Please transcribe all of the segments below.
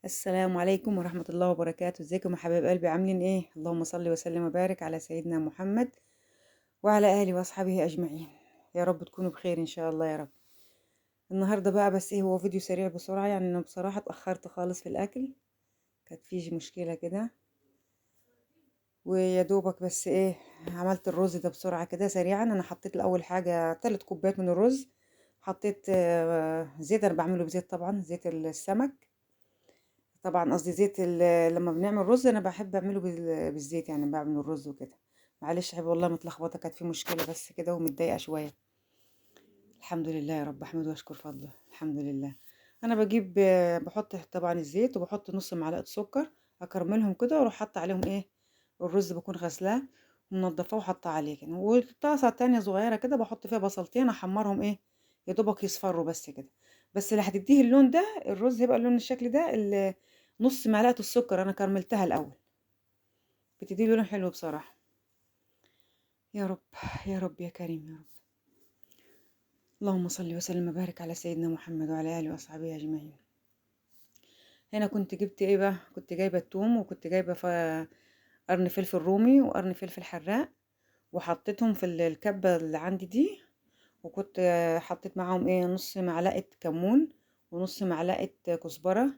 السلام عليكم ورحمة الله وبركاته. ازيكم يا حبايب قلبي؟ عاملين ايه؟ اللهم صل وسلم وبارك على سيدنا محمد وعلى آله وأصحابه أجمعين. يا رب تكونوا بخير إن شاء الله يا رب. النهاردة بقى بس ايه، هو فيديو سريع بسرعة، يعني أنا بصراحة اتأخرت خالص في الأكل، كانت فيه مشكلة كده، ويا دوبك بس ايه عملت الرز ده بسرعة كده سريعا. أنا حطيت الأول حاجة 3 كوبايات من الرز، حطيت زيت، أنا بعمله بزيت طبعا، زيت السمك طبعا، قصدي زيت لما بنعمل رز انا بحب اعمله بالزيت، يعني بعمل الرز وكده. معلش يا حبيبي والله متلخبطه، كانت في مشكله بس كده ومتضايقه شويه. الحمد لله يا رب، احمد واشكر فضله، الحمد لله. انا بجيب بحط طبعا الزيت وبحط نص معلقه سكر، اكرملهم كده واروح حاطه عليهم ايه، الرز بكون غسلاه ومنضفاه وحاطه عليه كده، وطاسه تانية صغيره كده بحط فيها بصلتين احمرهم ايه، يا دوبك يصفروا بس كده. بس اللي هتديه اللون ده، الرز هيبقى اللون الشكل ده، نص معلقه السكر انا كرملتها الاول، بتدي لون حلو بصراحه. يا رب، يا رب يا كريم يا رب. اللهم صل وسلم وبارك على سيدنا محمد وعلى اله واصحابه اجمعين. هنا كنت جبت ايه بقى، كنت جايبه التوم، وكنت جايبه قرن فلفل رومي وقرن فلفل حراق، وحطيتهم في الكبه اللي عندي دي. وكنت حطيت معاهم ايه، نص معلقه كمون ونص معلقه كزبره،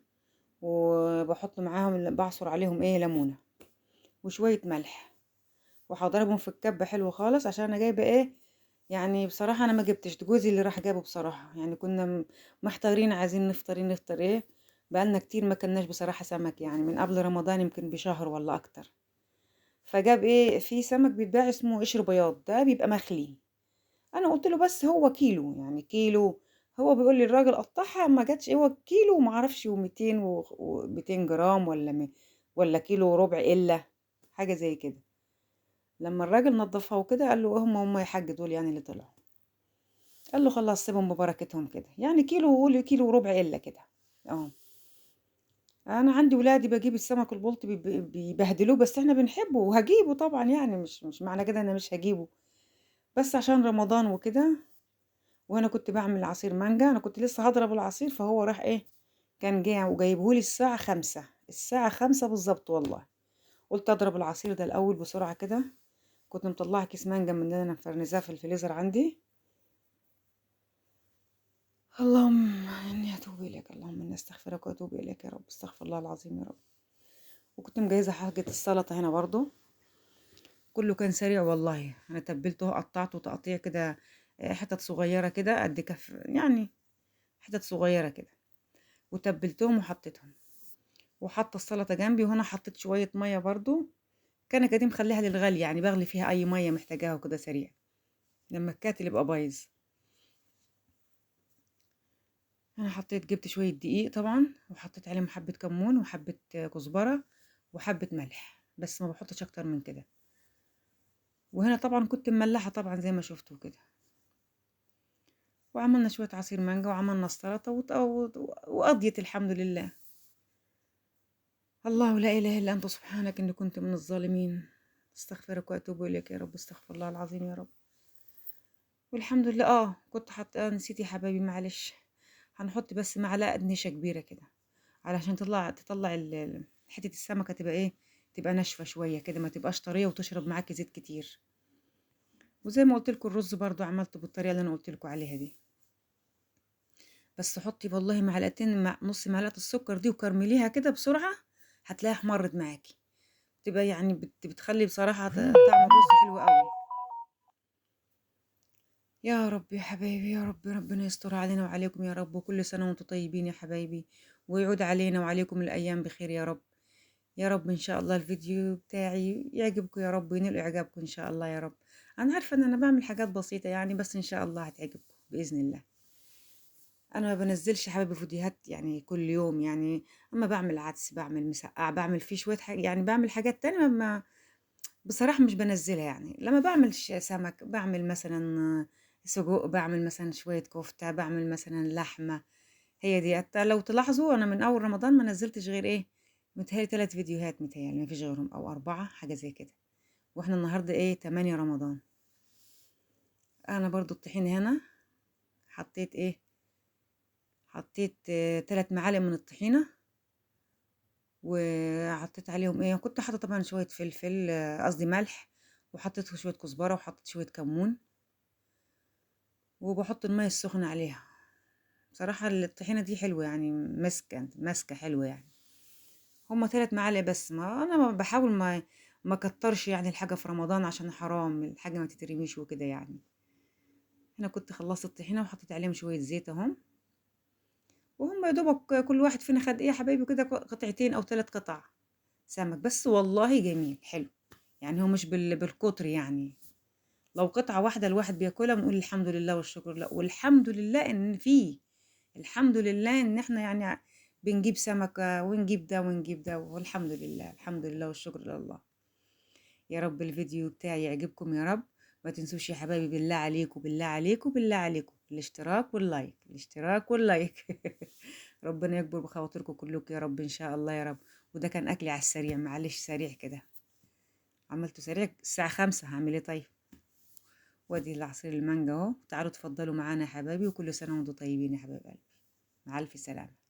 وبحط معاهم بعصر عليهم ايه ليمونه وشويه ملح، وهضربهم في الكبه حلو خالص. عشان انا جايبه ايه، يعني بصراحه انا ما جبتش، ده جوزي اللي راح جابه بصراحه، يعني كنا محتارين عايزين نفطر ايه، بقالنا كتير ما كناش بصراحه سمك، يعني من قبل رمضان يمكن بشهر ولا اكتر. فجاب ايه، في سمك بيتباع اسمه قشر بياض، ده بيبقى مخلي. انا قلت له بس هو كيلو، يعني كيلو. هو بيقول لي الراجل قطعها ما جاتش، هو كيلو وما اعرفش و200 و200 جرام ولا كيلو وربع الا حاجه زي كده. لما الراجل نضفها وكده قال له هم يا حاج دول يعني اللي طلعوا. قال له خلاص سيبهم ببركتهم كده، يعني كيلو، وقول كيلو وربع الا كده. اه، انا عندي ولادي بجيب السمك البلطي بيبهدلوه، بس احنا بنحبه وهجيبه طبعا، يعني مش معنى كده انا مش هجيبه، بس عشان رمضان وكده. وانا كنت بعمل عصير مانجا، انا كنت لسه هضرب العصير، فهو راح ايه، كان جاي وجايبهولي الساعة 5، الساعة 5 بالظبط والله. قلت اضرب العصير ده الاول بسرعة كده. كنت مطلعة كيس مانجا من اللي انا مفرنزاه في الفريزر عندي. اللهم اني اتوب اليك، اللهم اني استغفرك واتوب اليك يا رب، استغفر الله العظيم يا رب. وكنت مجهزة حاجة السلطة هنا برضو، كله كان سريع والله. انا تبلته قطعته تقطيع كده، حتت صغيرة كده قد كف يعني، حتت صغيرة كده، وتبلتهم وحطيتهم، وحاطه السلطه جنبي. وهنا حطيت شويه ميه برضو، كان قديم مخليها للغلي، يعني بغلي فيها اي ميه محتاجاها وكده سريع لما الكاتل يبقى بايظ. انا حطيت، جبت شويه دقيق طبعا، وحطيت عليهم حبه كمون وحبه كزبره وحبه ملح، بس ما بحطش اكتر من كده. وهنا طبعا كنت مملحه طبعا زي ما شفتوا كده. وعملنا شويه عصير مانجا وعملنا السلطه وقضيت الحمد لله. الله لا اله الا انت سبحانك اني كنت من الظالمين، استغفرك واتوب اليك يا رب، استغفر الله العظيم يا رب. والحمد لله. كنت حاطه، نسيت يا حبايبي معلش، هنحط بس معلقه نشا كبيره كده، علشان تطلع حته السمكه تبقى ايه، تبقى ناشفه شويه كده، ما تبقاش طريه وتشرب معاكي زيت كتير. وزي ما قلت لكم الرز برضو عملته بالطريقه اللي انا قلت لكم عليها دي. بس حطي والله معلقتين، مع نص معلقه السكر دي، وكرمليها كده بسرعه، هتلاقيها احمرت معاكي، تبقى يعني بتخلي بصراحه طعم الرز حلو قوي. يا رب يا حبايبي، يا رب ربنا يستر علينا وعليكم يا رب، وكل سنة وانتم طيبين يا حبايبي، ويعود علينا وعليكم الأيام بخير يا رب. يا رب إن شاء الله الفيديو بتاعي يعجبكم يا رب، وينال إعجابكم إن شاء الله يا رب. أنا عارفة إن أنا بعمل حاجات بسيطة يعني، بس إن شاء الله هتعجبكم بإذن الله. أنا ما بنزلش حبايبي فيديوهات يعني كل يوم يعني، أما بعمل عدس، بعمل مسقعة، بعمل فيه شوية حاجة يعني، بعمل حاجات تانية ما بصراحة مش بنزلها يعني. لما بعمل سمك بعمل مثلا سجق، بعمل مثلا شوية كفتة، بعمل مثلا لحمة. هي دي حتى لو تلاحظوا أنا من أول رمضان ما نزلتش غير إيه، متهيألي 3 فيديوهات، متهيألي مفيش غيرهم أو 4 حاجة زي كده. واحنا النهاردة إيه 8 رمضان. أنا برضو الطحين هنا حطيت إيه، حطيت 3 معالق من الطحينة، وحطيت عليهم ايه، كنت حاطه طبعا شويه فلفل، قصدي ملح، وحطيت شويه كزبره وحطيت شويه كمون، وبحط الميه السخنه عليها. بصراحه الطحينه دي حلوه يعني، ماسكه حلوه يعني. هما 3 معالق بس، ما انا بحاول ما كترش يعني الحاجه في رمضان عشان حرام الحاجه ما تترميش وكده يعني. انا كنت خلصت الطحينه وحطيت عليهم شويه زيت اهم، وهم يا دوبك كل واحد فينا خد ايه يا حبايبي كده قطعتين او 3 قطع سمك بس، والله جميل حلو يعني. هو مش بالكتر يعني، لو قطعة واحدة الواحد بياكلها بنقول الحمد لله والشكر لله، والحمد لله ان فيه، الحمد لله ان احنا يعني بنجيب سمكة ونجيب ده ونجيب ده، والحمد لله الحمد لله والشكر لله. يا رب الفيديو بتاعي يعجبكم يا رب. ما تنسوش يا حبايبي، بالله عليكم بالله عليكم بالله عليكم الاشتراك واللايك، الاشتراك واللايك. ربنا يكبر بخواطركم كلكم يا رب ان شاء الله يا رب. وده كان اكلي على السريع، معلش سريع كده، عملته سريع الساعة 5، هعمل ايه طيب. وادي العصير المانجا اهو، تعالوا تفضلوا معانا يا حبايبي، وكل سنة وانتم طيبين يا حبايب قلبي. مع الف سلامة.